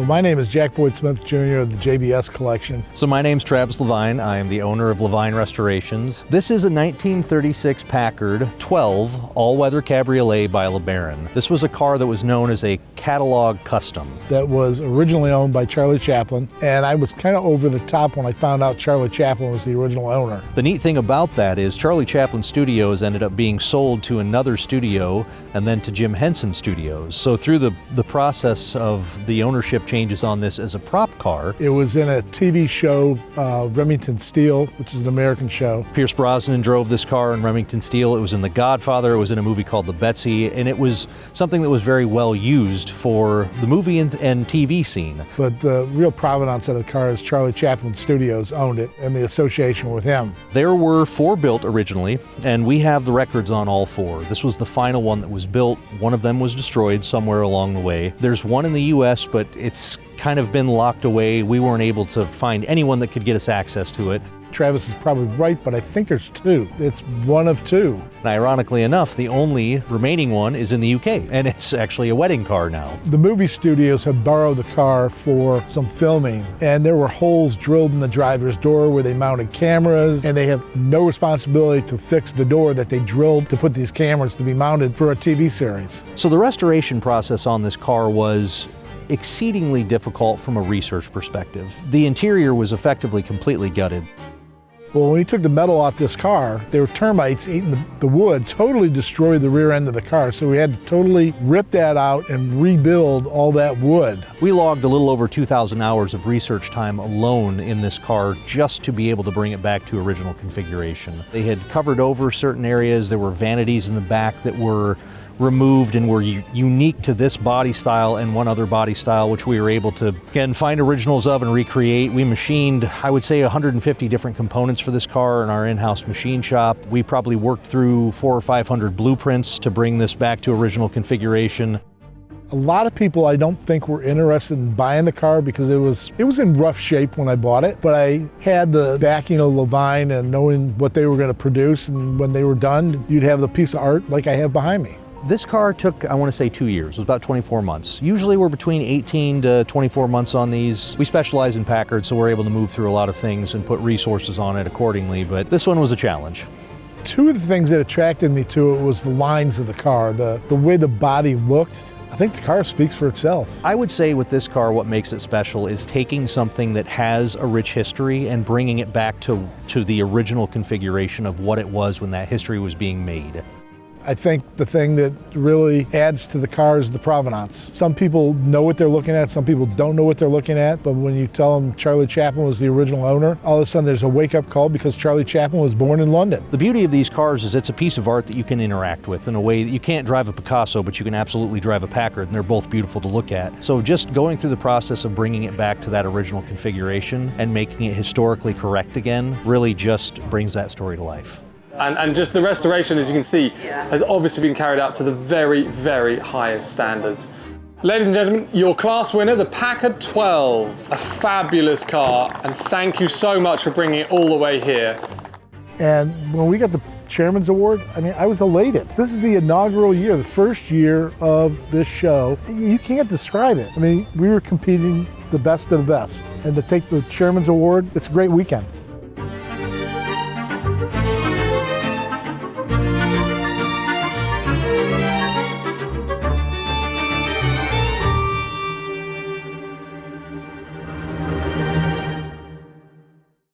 Well, my name is Jack Boyd Smith Jr. of the JBS Collection. So my name's Travis LaVine. I am the owner of LaVine Restorations. This is a 1936 Packard 12 all-weather Cabriolet by LeBaron. This was a car that was known as a catalog custom. That was originally owned by Charlie Chaplin, and I was kind of over the top when I found out Charlie Chaplin was the original owner. The neat thing about that is Charlie Chaplin Studios ended up being sold to another studio and then to Jim Henson Studios. So through the process of the ownership changes on this as a prop car. It was in a TV show, Remington Steele, which is an American show. Pierce Brosnan drove this car in Remington Steele. It was in The Godfather. It was in a movie called Betsy, and it was something that was very well used for the movie and TV scene. But the real provenance of the car is Charlie Chaplin Studios owned it and the association with him. There were 4 built originally, and we have the records on all 4. This was the final one that was built. One of them was destroyed somewhere along the way. There's one in the US, but it's kind of been locked away. We weren't able to find anyone that could get us access to it. Travis is probably right, but I think there's 2. It's one of 2. And ironically enough, the only remaining one is in the UK, and it's actually a wedding car now. The movie studios had borrowed the car for some filming, and there were holes drilled in the driver's door where they mounted cameras, and they have no responsibility to fix the door that they drilled to put these cameras to be mounted for a TV series. So the restoration process on this car was exceedingly difficult from a research perspective. The interior was effectively completely gutted. Well, when we took the metal off this car, there were termites eating the wood, totally destroyed the rear end of the car. So we had to totally rip that out and rebuild all that wood. We logged a little over 2,000 hours of research time alone in this car just to be able to bring it back to original configuration. They had covered over certain areas. There were vanities in the back that were removed and were unique to this body style and one other body style, which we were able to, again, find originals of and recreate. We machined, I would say, 150 different components for this car in our in-house machine shop. We probably worked through 400 or 500 blueprints to bring this back to original configuration. A lot of people I don't think were interested in buying the car because it was in rough shape when I bought it, but I had the backing of LaVine and knowing what they were going to produce, and when they were done, you'd have the piece of art like I have behind me. This car took, I want to say, 2 years. It was about 24 months. Usually we're between 18 to 24 months on these. We specialize in Packard, so we're able to move through a lot of things and put resources on it accordingly, but this one was a challenge. 2 of the things that attracted me to it was the lines of the car, the way the body looked. I think the car speaks for itself. I would say with this car, what makes it special is taking something that has a rich history and bringing it back to the original configuration of what it was when that history was being made. I think the thing that really adds to the car is the provenance. Some people know what they're looking at, some people don't know what they're looking at, but when you tell them Charlie Chaplin was the original owner, all of a sudden there's a wake-up call because Charlie Chaplin was born in London. The beauty of these cars is it's a piece of art that you can interact with in a way that you can't drive a Picasso, but you can absolutely drive a Packard, and they're both beautiful to look at. So just going through the process of bringing it back to that original configuration and making it historically correct again really just brings that story to life. And just the restoration, as you can see, has obviously been carried out to the very, very highest standards. Ladies and gentlemen, your class winner, the Packard 12, a fabulous car, and thank you so much for bringing it all the way here. And when we got the Chairman's Award, I mean, I was elated. This is the inaugural year, the first year of this show. You can't describe it. I mean, we were competing the best of the best. And to take the Chairman's Award, it's a great weekend.